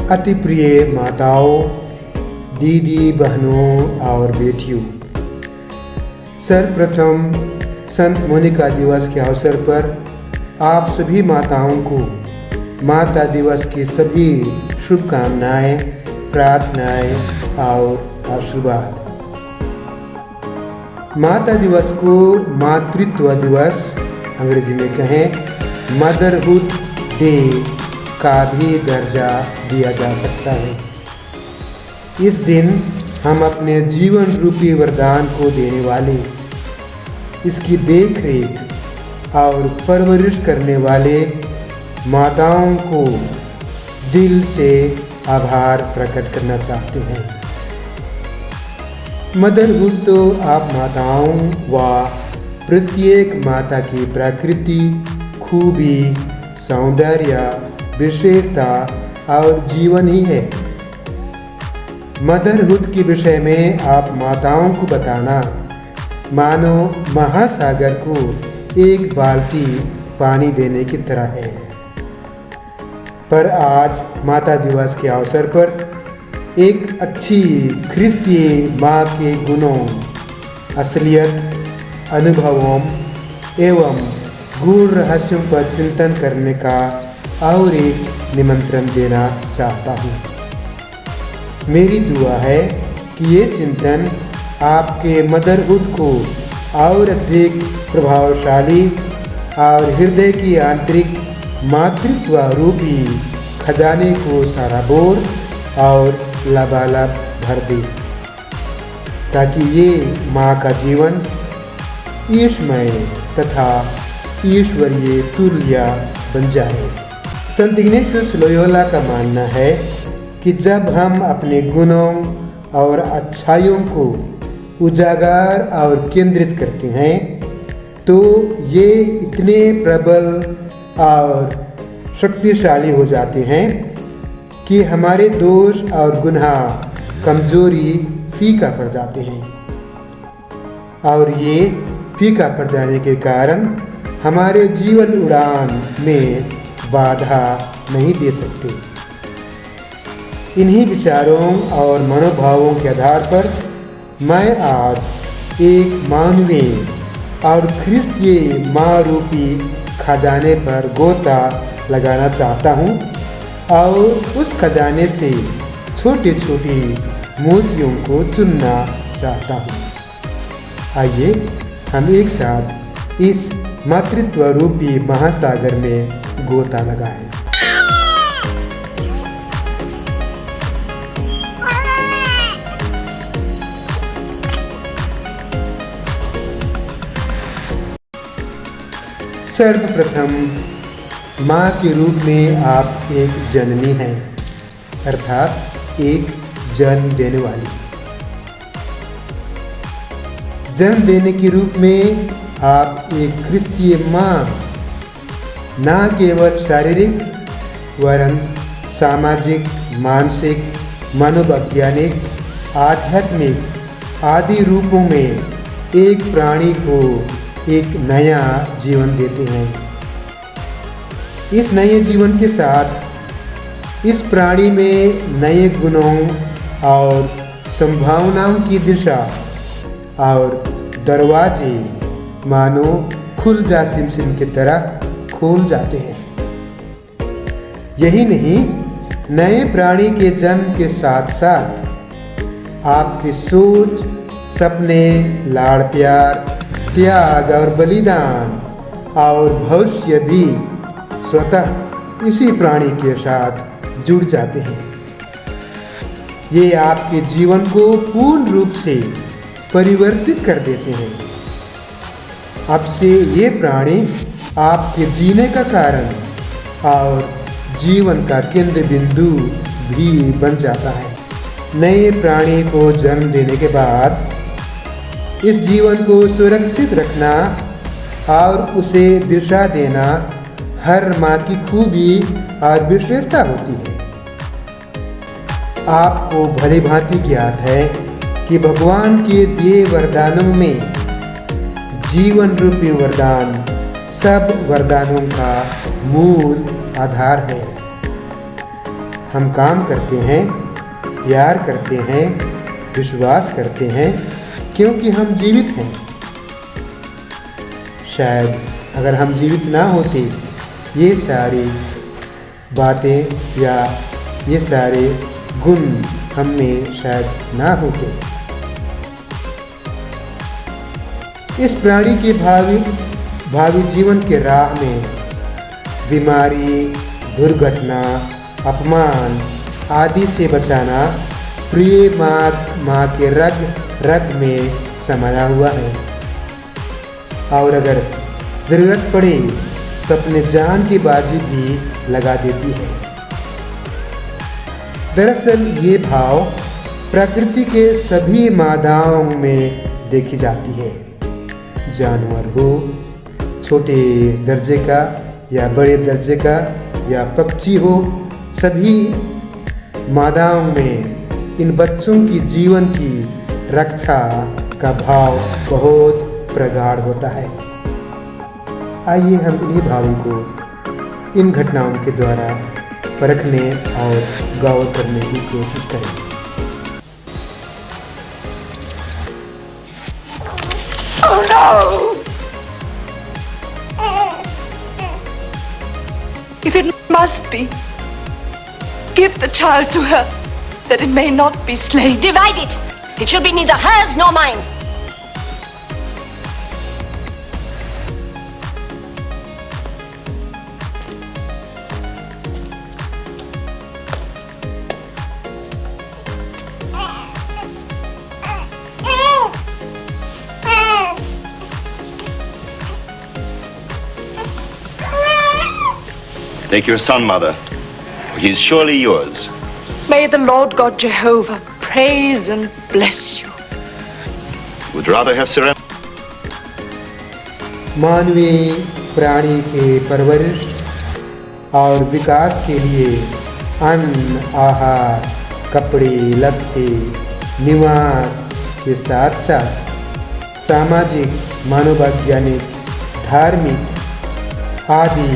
अति प्रिय माताओं, दीदी, बहनों और बेटियों, सर्वप्रथम संत मोनिका दिवस के अवसर पर आप सभी माताओं को माता दिवस की सभी शुभकामनाएं, प्रार्थनाएं और आशीर्वाद। माता दिवस को मातृत्व दिवस, अंग्रेजी में कहें मदरहुड डे, का भी दर्जा दिया जा सकता है। इस दिन हम अपने जीवन रूपी वरदान को देने वाले, इसकी देख रेख और परवरिश करने वाले माताओं को दिल से आभार प्रकट करना चाहते हैं। मदरहुड तो आप माताओं व प्रत्येक माता की प्रकृति, खूबी, सौंदर्य, विशेषता और जीवन ही है। मदरहुड के विषय में आप माताओं को बताना मानो महासागर को एक बाल्टी पानी देने की तरह है। पर आज माता दिवस के अवसर पर एक अच्छी ख्रिस्तीय माँ के गुणों, असलियत, अनुभवों एवं गूढ़ रहस्यों पर चिंतन करने का और एक निमंत्रण देना चाहता हूँ। मेरी दुआ है कि ये चिंतन आपके मदरहुड को और अधिक प्रभावशाली और हृदय की आंतरिक मातृत्व रूपी खजाने को सराबोर और लबालब भर दे, ताकि ये माँ का जीवन ईशमय तथा ईश्वरीय तुल्य बन जाए। संत इग्नातियस लोयोला का मानना है कि जब हम अपने गुणों और अच्छाइयों को उजागर और केंद्रित करते हैं तो ये इतने प्रबल और शक्तिशाली हो जाते हैं कि हमारे दोष और गुनाह, कमजोरी फीका पड़ जाते हैं और ये फीका पड़ जाने के कारण हमारे जीवन उड़ान में बाधा नहीं दे सकते। इन्हीं विचारों और मनोभावों के आधार पर मैं आज एक मानवीय और ख्रिस्तीय माँ रूपी खजाने पर गोता लगाना चाहता हूँ और उस खजाने से छोटे छोटे मोतियों को चुनना चाहता हूँ। आइए हम एक साथ इस मातृत्व रूपी महासागर में गोता लगाएं। सर्वप्रथम माँ के रूप में आप एक जननी हैं, अर्थात एक जन्म देने वाली। जन्म देने के रूप में आप एक ख्रिस्तीय माँ न केवल शारीरिक वरन सामाजिक, मानसिक, मनोवैज्ञानिक, आध्यात्मिक आदि रूपों में एक प्राणी को एक नया जीवन देते हैं। इस नए जीवन के साथ इस प्राणी में नए गुणों और संभावनाओं की दिशा और दरवाजे मानो खुल जा सिमसिम की तरह खोल जाते हैं। यही नहीं, नए प्राणी के जन्म के साथ साथ आपकी सोच, सपने, लाड़ प्यार, त्याग और बलिदान और भविष्य भी स्वतः इसी प्राणी के साथ जुड़ जाते हैं। ये आपके जीवन को पूर्ण रूप से परिवर्तित कर देते हैं। अब से ये प्राणी आपके जीने का कारण और जीवन का केंद्र बिंदु भी बन जाता है। नए प्राणी को जन्म देने के बाद इस जीवन को सुरक्षित रखना और उसे दिशा देना हर माँ की खूबी और विशेषता होती है। आपको भली भांति ज्ञात है कि भगवान के दिए वरदानों में जीवन रूपी वरदान सब वरदानों का मूल आधार है। हम काम करते हैं, प्यार करते हैं, विश्वास करते हैं क्योंकि हम जीवित हैं। शायद अगर हम जीवित ना होते, ये सारी बातें या ये सारे गुण हम में शायद ना होते। इस प्राणी के भावी जीवन के राह में बीमारी, दुर्घटना, अपमान आदि से बचाना प्रिय माँ के रग रग में समाया हुआ है और अगर ज़रूरत पड़े तो अपने जान की बाजी भी लगा देती है। दरअसल ये भाव प्रकृति के सभी मादाओं में देखी जाती है। जानवर हो, छोटे दर्जे का या बड़े दर्जे का या पक्षी हो, सभी मादाओं में इन बच्चों की जीवन की रक्षा का भाव बहुत प्रगाढ़ होता है। आइए हम इन्हीं भावों को इन घटनाओं के द्वारा परखने और गौर करने की कोशिश करें। Oh no! If it must be, give the child to her, that it may not be slain. Divide it. It should be neither hers nor mine. Take your son, mother. He is surely yours. May the Lord God Jehovah praise and bless you. Would rather have surrendered. मानवीय प्राणी के परवरिश और विकास के लिए अन्न, आहार, कपड़े, लत्ते, निवास के साथ साथ सामाजिक, मनोवैज्ञानिक, धार्मिक आदि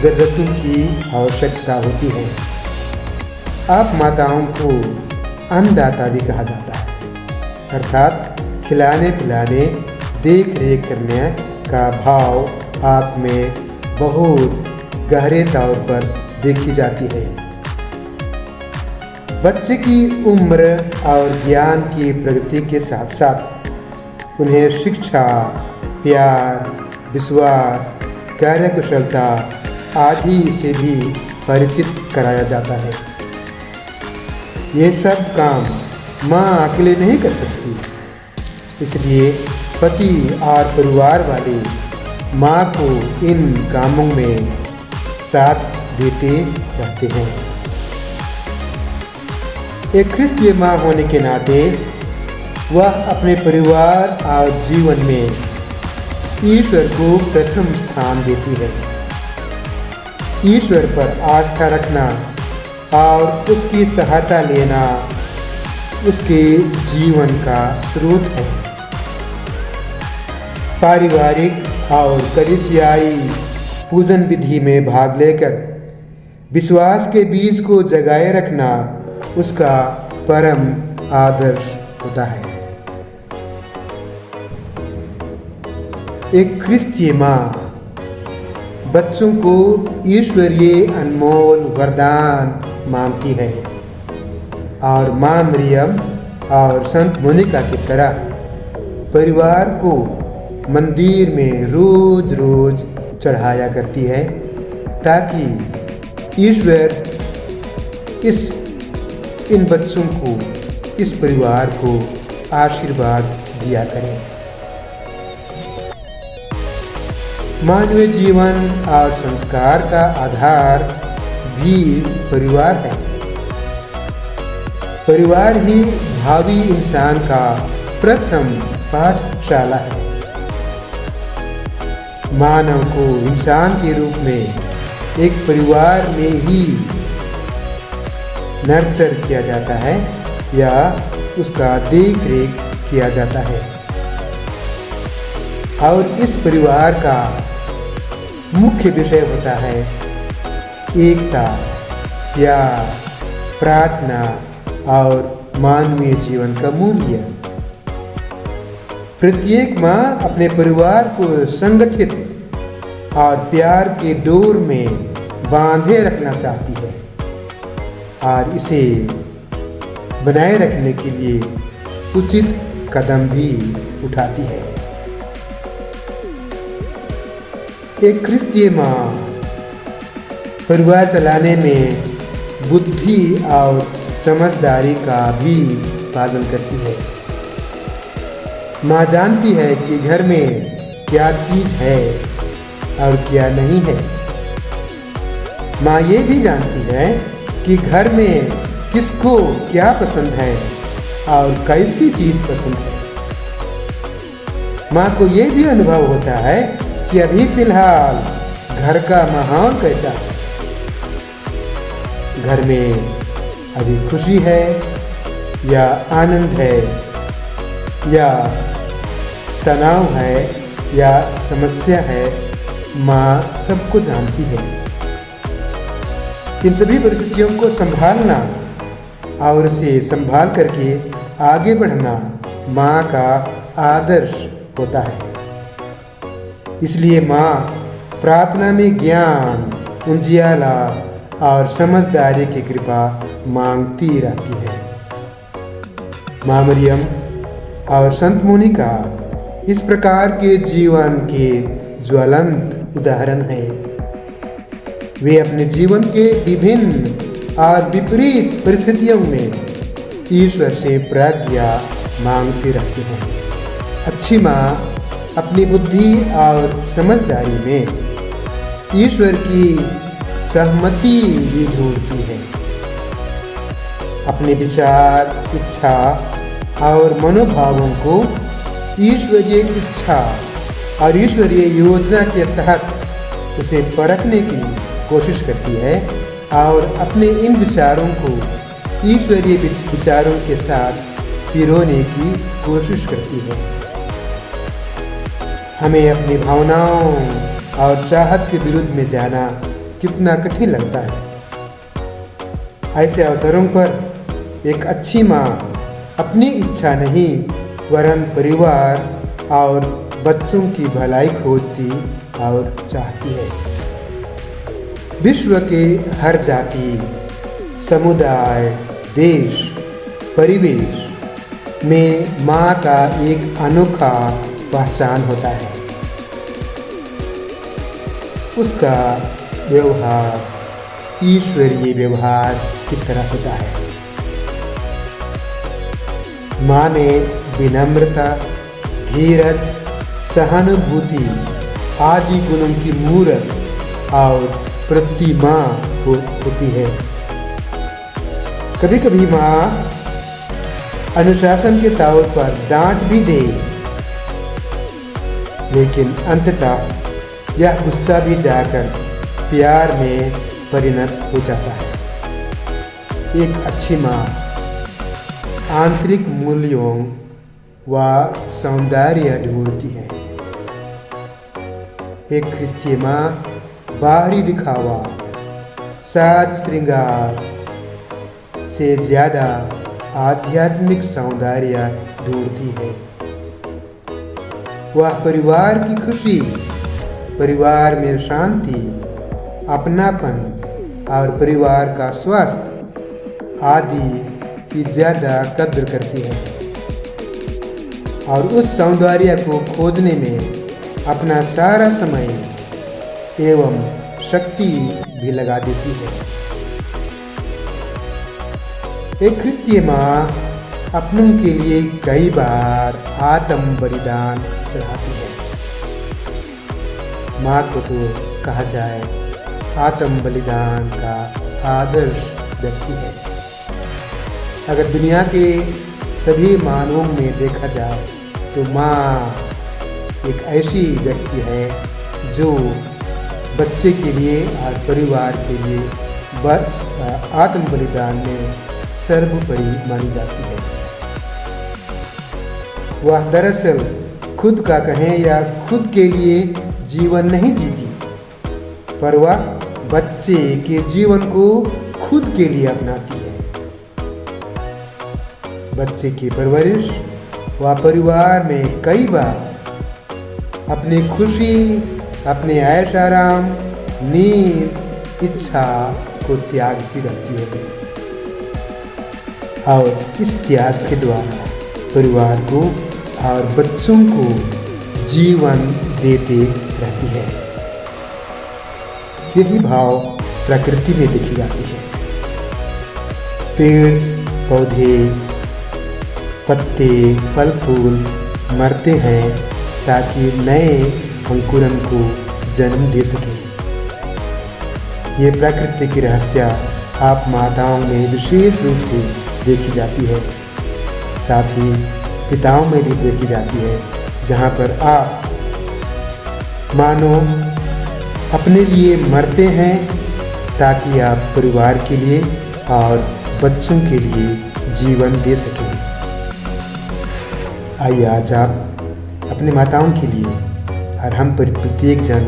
ज़रूरतों की आवश्यकता होती है। आप माताओं को अन्नदाता भी कहा जाता है, अर्थात खिलाने पिलाने, देख रेख करने का भाव आप में बहुत गहरे तौर पर देखी जाती है। बच्चे की उम्र और ज्ञान की प्रगति के साथ साथ उन्हें शिक्षा, प्यार, विश्वास, कार्यकुशलता आदि से भी परिचित कराया जाता है। ये सब काम माँ अकेले नहीं कर सकती, इसलिए पति और परिवार वाले माँ को इन कामों में साथ देते रहते हैं। एक ख्रिस्तीय माँ होने के नाते वह अपने परिवार और जीवन में ईश्वर को प्रथम स्थान देती है। ईश्वर पर आस्था रखना और उसकी सहायता लेना उसके जीवन का स्रोत है। पारिवारिक और कलीसियाई पूजन विधि में भाग लेकर विश्वास के बीज को जगाए रखना उसका परम आदर्श होता है। एक ख्रिस्तीय माँ बच्चों को ईश्वरीय अनमोल वरदान मानती है और माँ मरियम और संत मोनिका की तरह परिवार को मंदिर में रोज रोज चढ़ाया करती है ताकि ईश्वर इन बच्चों को, इस परिवार को आशीर्वाद दिया करें। मानवीय जीवन और संस्कार का आधार भी परिवार है। परिवार ही भावी इंसान का प्रथम पाठशाला है। मानव को इंसान के रूप में एक परिवार में ही नर्चर किया जाता है या उसका देख रेख किया जाता है और इस परिवार का मुख्य विषय होता है एकता, प्यार, प्रार्थना और मानवीय जीवन का मूल्य। प्रत्येक माँ अपने परिवार को संगठित और प्यार के डोर में बांधे रखना चाहती है और इसे बनाए रखने के लिए उचित कदम भी उठाती है। एक क्रिस्तीय माँ परिवार चलाने में बुद्धि और समझदारी का भी पालन करती है। माँ जानती है कि घर में क्या चीज़ है और क्या नहीं है। माँ ये भी जानती है कि घर में किसको क्या पसंद है और कैसी चीज़ पसंद है। माँ को ये भी अनुभव होता है कि अभी फिलहाल घर का माहौल कैसा है। घर में अभी खुशी है या आनंद है या तनाव है या समस्या है, माँ सबको जानती है। इन सभी परिस्थितियों को संभालना और उसे संभाल करके आगे बढ़ना माँ का आदर्श होता है। इसलिए माँ प्रार्थना में ज्ञान, उजियाला और समझदारी की कृपा मांगती रहती है। माँ मरियम और संत मोनिका इस प्रकार के जीवन के ज्वलंत उदाहरण हैं। वे अपने जीवन के विभिन्न और विपरीत परिस्थितियों में ईश्वर से प्रज्ञा मांगते रहते हैं। अच्छी माँ अपनी बुद्धि और समझदारी में ईश्वर की सहमति भी ढूंढती है। अपने विचार, इच्छा और मनोभावों को ईश्वरीय इच्छा और ईश्वरीय योजना के तहत उसे परखने की कोशिश करती है और अपने इन विचारों को ईश्वरीय विचारों के साथ पिरोने की कोशिश करती है। हमें अपनी भावनाओं और चाहत के विरुद्ध में जाना कितना कठिन लगता है। ऐसे अवसरों पर एक अच्छी माँ अपनी इच्छा नहीं वरन परिवार और बच्चों की भलाई खोजती और चाहती है। विश्व के हर जाति, समुदाय, देश, परिवेश में माँ का एक अनोखा पहचान होता है। उसका व्यवहार ईश्वरीय व्यवहार की तरह होता है। माँ में विनम्रता, धीरज, सहानुभूति आदि गुणों की मूर्त और प्रतिमा होती है। कभी कभी माँ अनुशासन के तौर पर डांट भी दे, लेकिन अंततः यह गुस्सा भी जाकर प्यार में परिणत हो जाता है। एक अच्छी माँ आंतरिक मूल्यों व सौंदर्य ढूंढती है। एक ख्रिस्तीय माँ बाहरी दिखावा, साज श्रृंगार से ज़्यादा आध्यात्मिक सौंदर्य ढूंढती है। वह परिवार की खुशी, परिवार में शांति, अपनापन और परिवार का स्वास्थ्य आदि की ज़्यादा कद्र करती है और उस सौंदर्य को खोजने में अपना सारा समय एवं शक्ति भी लगा देती है। एक ख्रिस्तीय माँ अपनों के लिए कई बार आत्म बलिदान चढ़ाती है। माँ को तो कहा जाए आत्म बलिदान का आदर्श व्यक्ति है। अगर दुनिया के सभी मानवों में देखा जाए तो माँ एक ऐसी व्यक्ति है जो बच्चे के लिए और परिवार के लिए बस आत्म बलिदान में सर्वोपरि मानी जाती है। वह दरअसल खुद का कहें या खुद के लिए जीवन नहीं जीती, पर वह बच्चे के जीवन को खुद के लिए अपनाती है। बच्चे की परवरिश व परिवार में कई बार अपनी खुशी, अपने ऐश आराम, नींद, इच्छा को त्यागती रहती है और इस त्याग के द्वारा परिवार को और बच्चों को जीवन देते रहती है। यही भाव प्रकृति में देखी जाती है। पेड़ पौधे, पत्ते, फल फूल मरते हैं ताकि नए अंकुरन को जन्म दे सकें। ये प्रकृति की रहस्य आप माताओं में विशेष रूप से देखी जाती है, साथ ही पिताओं में भी देखी जाती है, जहाँ पर आप मानो अपने लिए मरते हैं ताकि आप परिवार के लिए और बच्चों के लिए जीवन दे सकें। आइए आज आप अपनी माताओं के लिए और हम प्रत्येक जन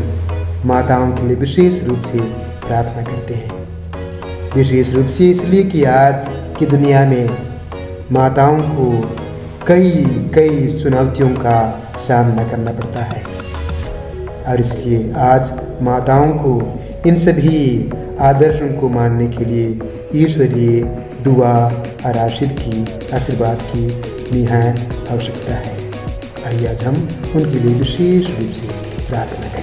माताओं के लिए विशेष रूप से प्रार्थना करते हैं। विशेष रूप से इसलिए कि आज की दुनिया में माताओं को कई चुनौतियों का सामना करना पड़ता है और इसलिए आज माताओं को इन सभी आदर्शों को मानने के लिए ईश्वरीय दुआ और आशीर्वाद की निहायत आवश्यकता है। आइए आज हम उनके लिए विशेष रूप से प्रार्थना करें।